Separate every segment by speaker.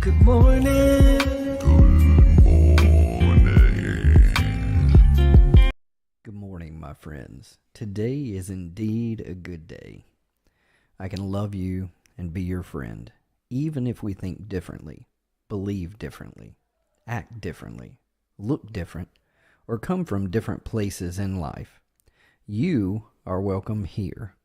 Speaker 1: Good morning.
Speaker 2: Good morning, my friends. Today is indeed a good day. I can love you and be your friend, even if we think differently, believe differently, act differently, look different, or come from different places in life. You are welcome here.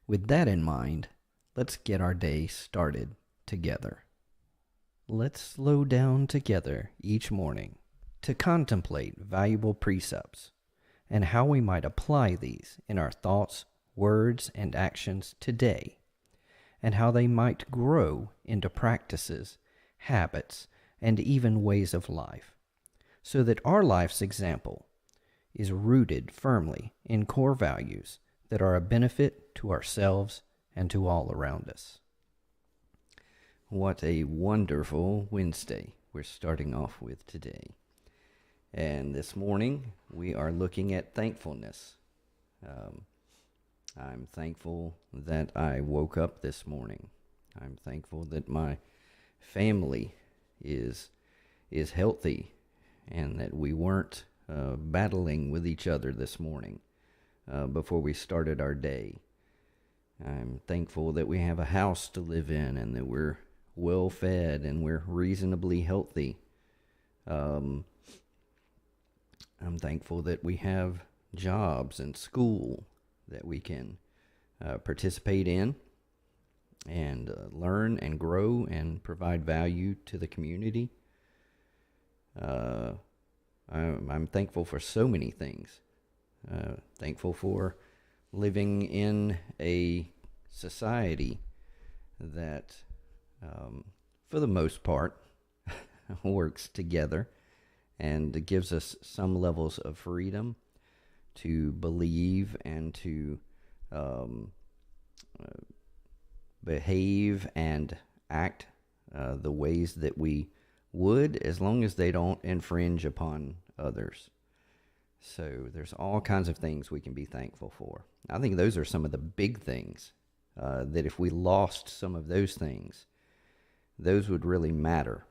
Speaker 2: With that in mind, let's get our day started together. Let's slow down together each morning to contemplate valuable precepts and how we might apply these in our thoughts, words, and actions today, and how they might grow into practices, habits, and even ways of life, so that our life's example is rooted firmly in core values that are a benefit to ourselves and to all around us. What a wonderful Wednesday we're starting off with today. And this morning, we are looking at thankfulness. I'm thankful that I woke up this morning. I'm thankful that my family is healthy and that we weren't battling with each other this morning before we started our day. I'm thankful that we have a house to live in and that we're well fed and we're reasonably healthy. I'm thankful that we have jobs and school that we can participate in and learn and grow and provide value to the community. I'm thankful for so many things. Thankful for living in a society that, for the most part, works together and gives us some levels of freedom to believe and to behave and act the ways that we would, as long as they don't infringe upon others. So there's all kinds of things we can be thankful for. I think those are some of the big things that if we lost some of those things, those would really matter.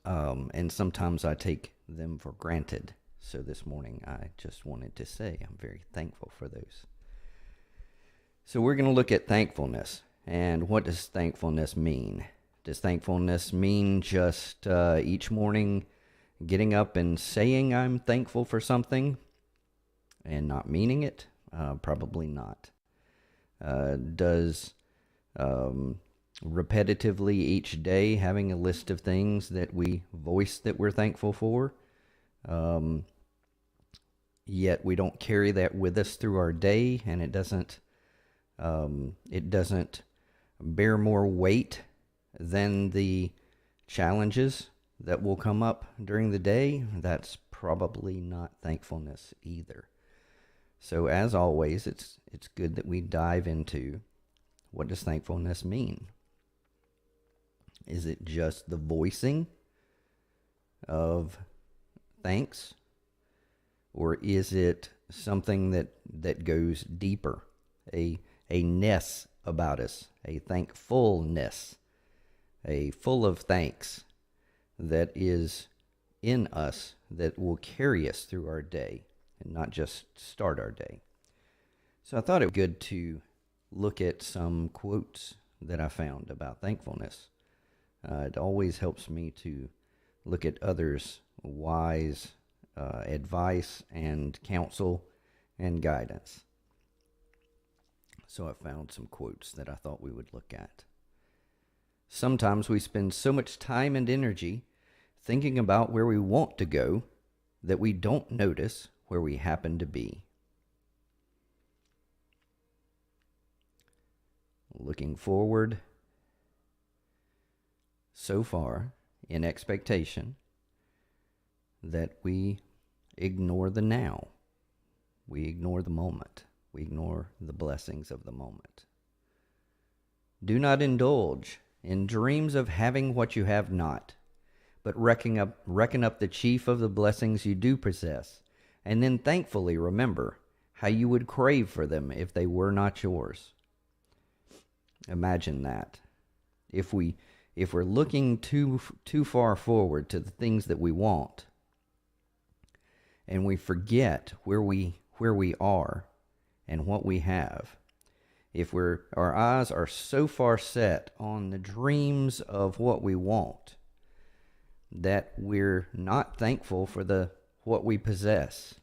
Speaker 2: And sometimes I take them for granted. So this morning I just wanted to say I'm very thankful for those. So we're going to look at thankfulness. And what does thankfulness mean? Does thankfulness mean just each morning getting up and saying I'm thankful for something and not meaning it? Probably not. Does repetitively each day having a list of things that we voice that we're thankful for, yet we don't carry that with us through our day, and it doesn't bear more weight than the challenges that will come up during the day? That's probably not thankfulness either. So as always, it's good that we dive into what does thankfulness mean. Is it just the voicing of thanks? Or is it something that goes deeper? A ness about us, a thankfulness, a full of thanks that is in us that will carry us through our day and not just start our day. So I thought it would be good to look at some quotes that I found about thankfulness. It always helps me to look at others' wise advice and counsel and guidance. So I found some quotes that I thought we would look at. Sometimes we spend so much time and energy thinking about where we want to go that we don't notice where we happen to be. Looking forward so far in expectation that we ignore the now. We ignore the moment. We ignore the blessings of the moment. Do not indulge in dreams of having what you have not, but reckon up the chief of the blessings you do possess, and then thankfully remember how you would crave for them if they were not yours. Imagine that. If we if we're looking too far forward to the things that we want, and we forget where we are and what we have, if our eyes are so far set on the dreams of what we want that we're not thankful for what we possess,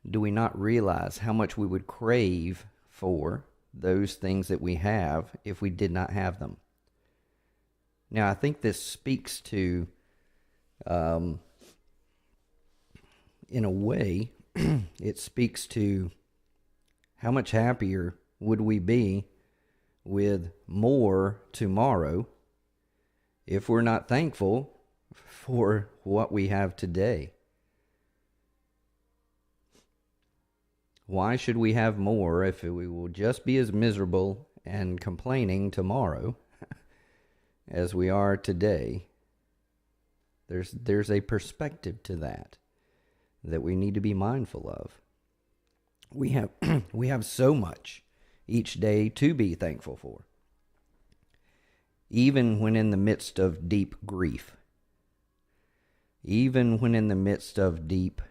Speaker 2: do we not realize how much we would crave for those things that we have if we did not have them? Now, I think this speaks to, in a way, it speaks to how much happier would we be with more tomorrow if we're not thankful for what we have today. Why should we have more if we will just be as miserable and complaining tomorrow as we are today? There's a perspective to that we need to be mindful of. We have so much each day to be thankful for, even when in the midst of deep grief, even when in the midst of deep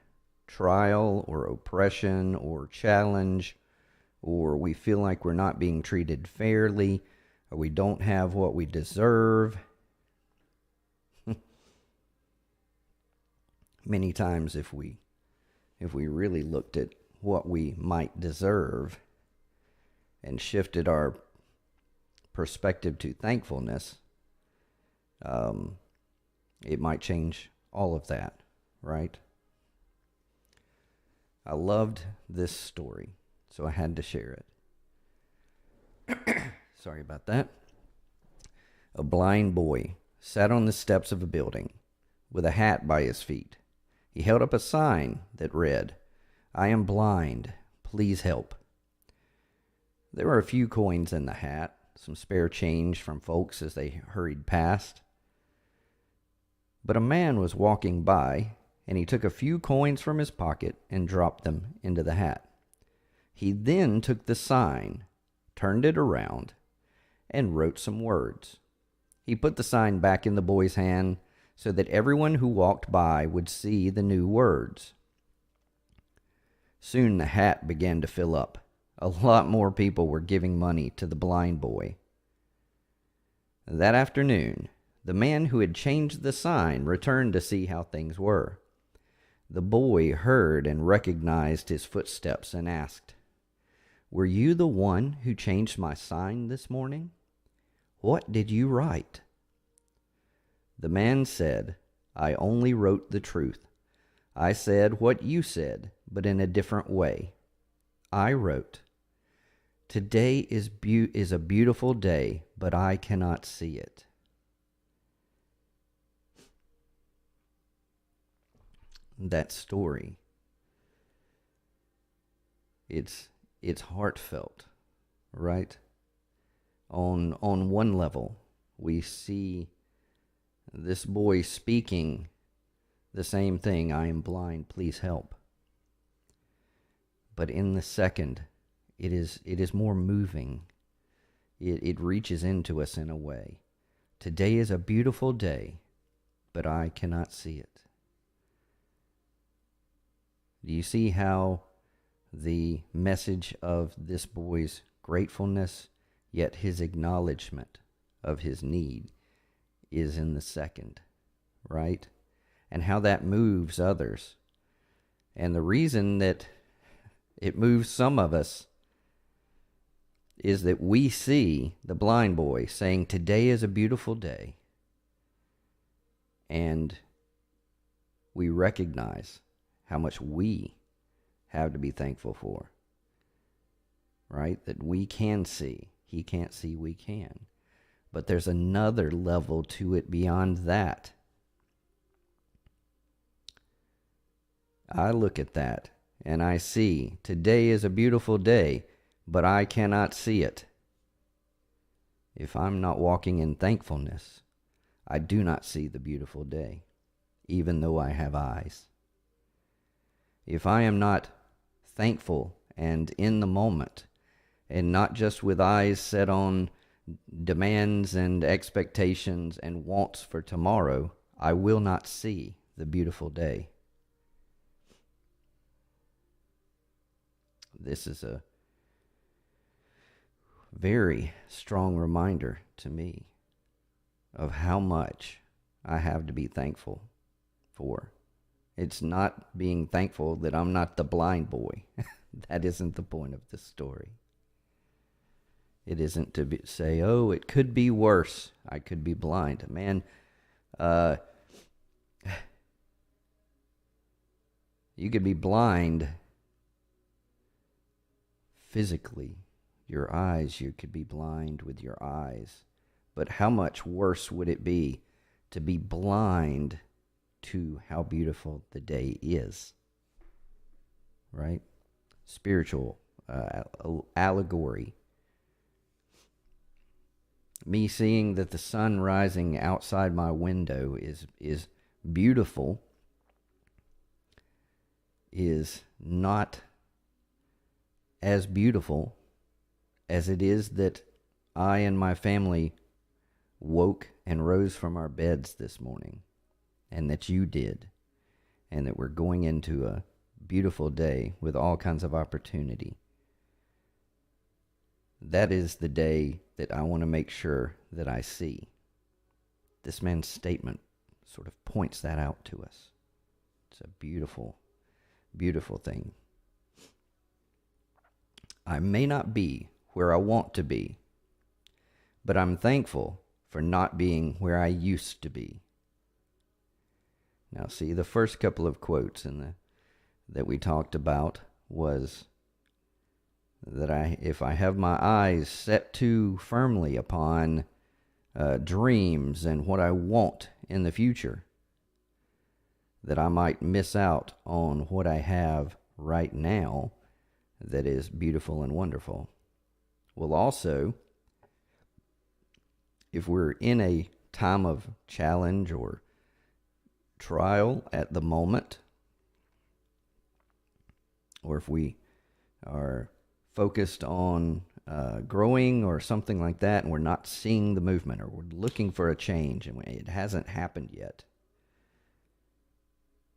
Speaker 2: trial or oppression or challenge, or we feel like we're not being treated fairly, or we don't have what we deserve. Many times if we really looked at what we might deserve and shifted our perspective to thankfulness, it might change all of that, right? I loved this story, so I had to share it. Sorry about that. A blind boy sat on the steps of a building with a hat by his feet. He held up a sign that read, "I am blind, please help." There were a few coins in the hat, some spare change from folks as they hurried past. But a man was walking by, and he took a few coins from his pocket and dropped them into the hat. He then took the sign, turned it around, and wrote some words. He put the sign back in the boy's hand so that everyone who walked by would see the new words. Soon the hat began to fill up. A lot more people were giving money to the blind boy. That afternoon, the man who had changed the sign returned to see how things were. The boy heard and recognized his footsteps and asked, "Were you the one who changed my sign this morning? What did you write?" The man said, "I only wrote the truth. I said what you said, but in a different way. I wrote, 'Today is a beautiful day, but I cannot see it.'" That story, it's heartfelt, right? On one level, we see this boy speaking the same thing, "I am blind, please help." But in the second, it is more moving. It reaches into us in a way. "Today is a beautiful day, but I cannot see it." Do you see how the message of this boy's gratefulness, yet his acknowledgement of his need, is in the second, right? And how that moves others. And the reason that it moves some of us is that we see the blind boy saying, "Today is a beautiful day." And we recognize how much we have to be thankful for, right? That we can see. He can't see, we can. But there's another level to it beyond that. I look at that and I see, today is a beautiful day, but I cannot see it. If I'm not walking in thankfulness, I do not see the beautiful day, even though I have eyes. If I am not thankful and in the moment and not just with eyes set on demands and expectations and wants for tomorrow, I will not see the beautiful day. This is a very strong reminder to me of how much I have to be thankful for. It's not being thankful that I'm not the blind boy. That isn't the point of the story. It isn't to say, oh, it could be worse. I could be blind. Man, you could be blind physically. Your eyes, you could be blind with your eyes. But how much worse would it be to be blind to how beautiful the day is? Right? Spiritual allegory. Me seeing that the sun rising outside my window is beautiful is not as beautiful as it is that I and my family woke and rose from our beds this morning, and that you did, and that we're going into a beautiful day with all kinds of opportunity. That is the day that I want to make sure that I see. This man's statement sort of points that out to us. It's a beautiful, beautiful thing. I may not be where I want to be, but I'm thankful for not being where I used to be. Now, see, the first couple of quotes that we talked about was that if I have my eyes set too firmly upon dreams and what I want in the future, that I might miss out on what I have right now that is beautiful and wonderful. Well, also, if we're in a time of challenge or trial at the moment, or if we are focused on growing or something like that, and we're not seeing the movement, or we're looking for a change and it hasn't happened yet,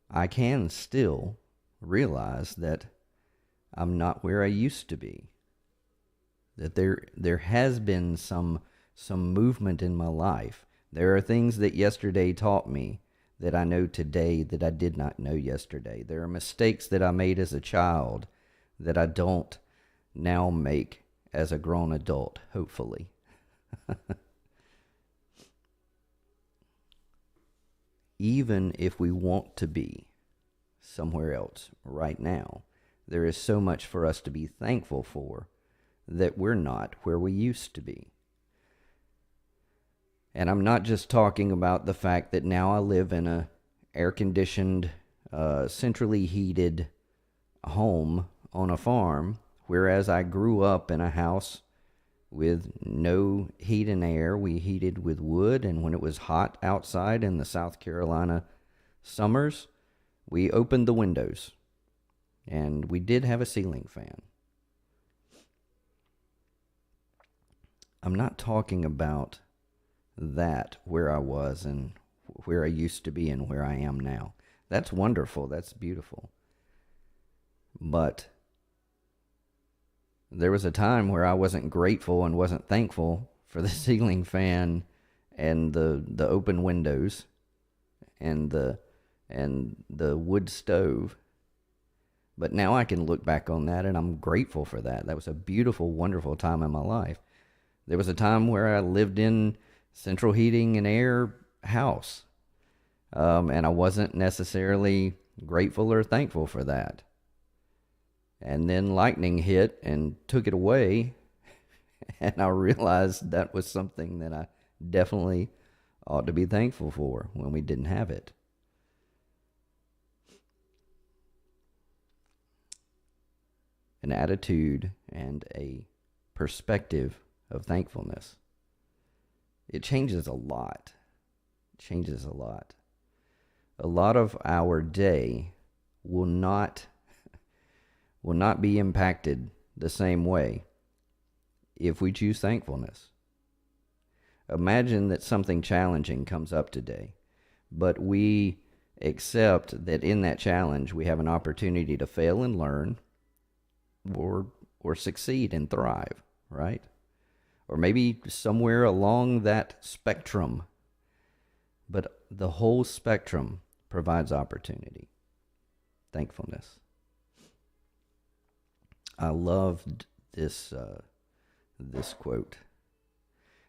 Speaker 2: I can still realize that I'm not where I used to be. That there has been some movement in my life. There are things that yesterday taught me that I know today that I did not know yesterday. There are mistakes that I made as a child that I don't now make as a grown adult, hopefully. Even if we want to be somewhere else right now, there is so much for us to be thankful for that we're not where we used to be. And I'm not just talking about the fact that now I live in a air-conditioned, centrally heated home on a farm, whereas I grew up in a house with no heat and air. We heated with wood, and when it was hot outside in the South Carolina summers, we opened the windows, and we did have a ceiling fan. I'm not talking about that where I was and where I used to be and where I am now. That's wonderful. That's beautiful. But there was a time where I wasn't grateful and wasn't thankful for the ceiling fan and the open windows and the wood stove. But now I can look back on that and I'm grateful for that. That was a beautiful, wonderful time in my life. There was a time where I lived in central heating and air house. And I wasn't necessarily grateful or thankful for that. And then lightning hit and took it away. And I realized that was something that I definitely ought to be thankful for when we didn't have it. An attitude and a perspective of thankfulness. It changes a lot. It changes a lot. A lot of our day will not be impacted the same way if we choose thankfulness. Imagine that something challenging comes up today, but we accept that in that challenge we have an opportunity to fail and learn, or succeed and thrive, right? Or maybe somewhere along that spectrum. But the whole spectrum provides opportunity. Thankfulness. I loved this quote.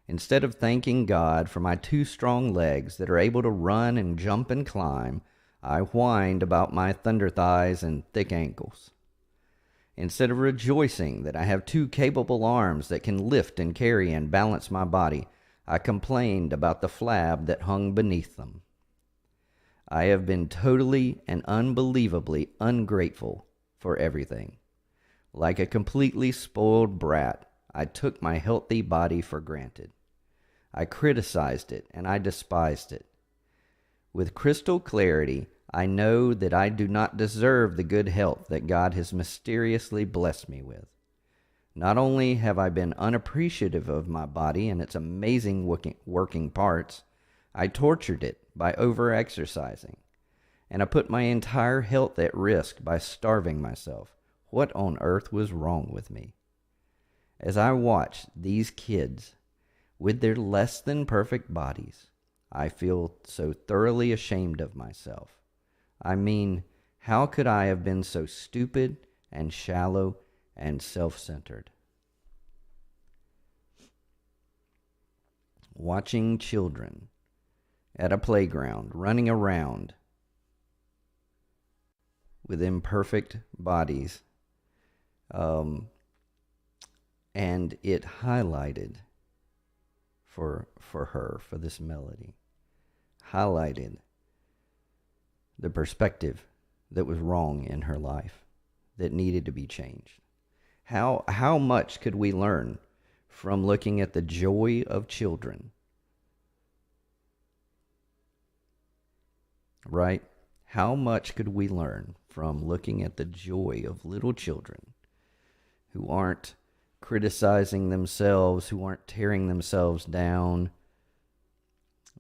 Speaker 2: Instead of thanking God for my two strong legs that are able to run and jump and climb, I whined about my thunder thighs and thick ankles. Instead of rejoicing that I have two capable arms that can lift and carry and balance my body, I complained about the flab that hung beneath them. I have been totally and unbelievably ungrateful for everything. Like a completely spoiled brat, I took my healthy body for granted. I criticized it and I despised it. With crystal clarity, I know that I do not deserve the good health that God has mysteriously blessed me with. Not only have I been unappreciative of my body and its amazing working parts, I tortured it by overexercising, and I put my entire health at risk by starving myself. What on earth was wrong with me? As I watched these kids with their less than perfect bodies, I feel so thoroughly ashamed of myself. I mean, how could I have been so stupid and shallow and self-centered? Watching children at a playground running around with imperfect bodies, and it highlighted for this melody, highlighted the perspective that was wrong in her life, that needed to be changed. How much could we learn from looking at the joy of children? Right? How much could we learn from looking at the joy of little children who aren't criticizing themselves, who aren't tearing themselves down,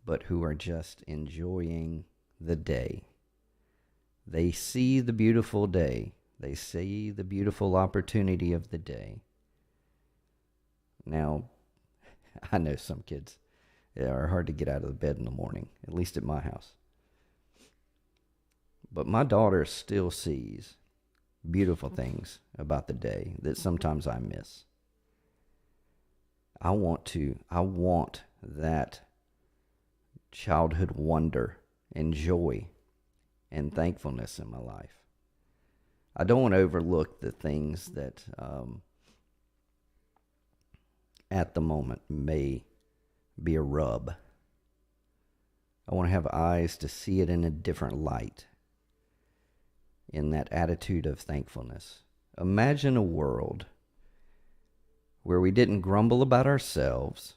Speaker 2: but who are just enjoying the day? They see the beautiful day. They see the beautiful opportunity of the day. Now, I know some kids are hard to get out of the bed in the morning, at least at my house. But my daughter still sees beautiful things about the day that sometimes I miss. I want that childhood wonder and joy and thankfulness in my life. I don't want to overlook the things that at the moment may be a rub. I want to have eyes to see it in a different light, in that attitude of thankfulness. Imagine a world where we didn't grumble about ourselves,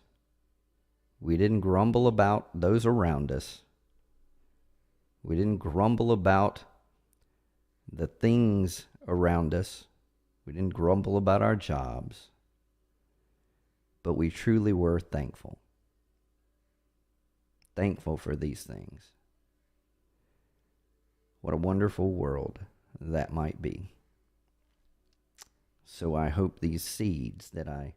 Speaker 2: we didn't grumble about those around us, we didn't grumble about the things around us, we didn't grumble about our jobs, but we truly were thankful. Thankful for these things. What a wonderful world that might be. So I hope these seeds that I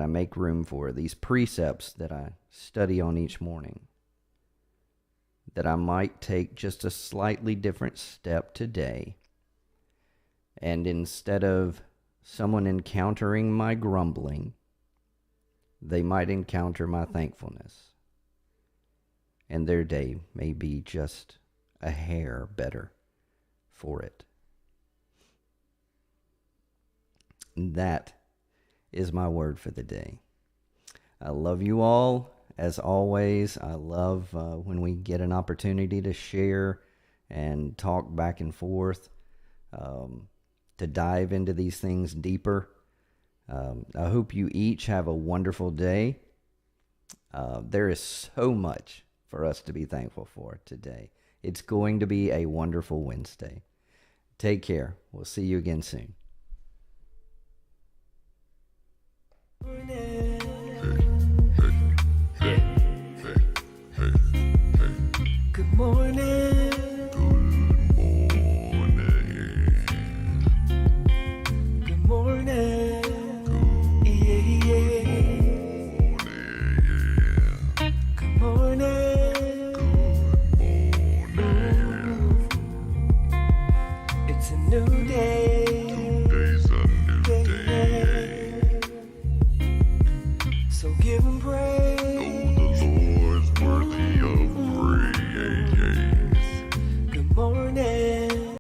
Speaker 2: make room for, these precepts that I study on each morning, that I might take just a slightly different step today. And instead of someone encountering my grumbling, they might encounter my thankfulness. And their day may be just a hair better for it. That is my word for the day. I love you all. As always, I love when we get an opportunity to share and talk back and forth, to dive into these things deeper. I hope you each have a wonderful day. There is so much for us to be thankful for today. It's going to be a wonderful Wednesday. Take care. We'll see you again soon.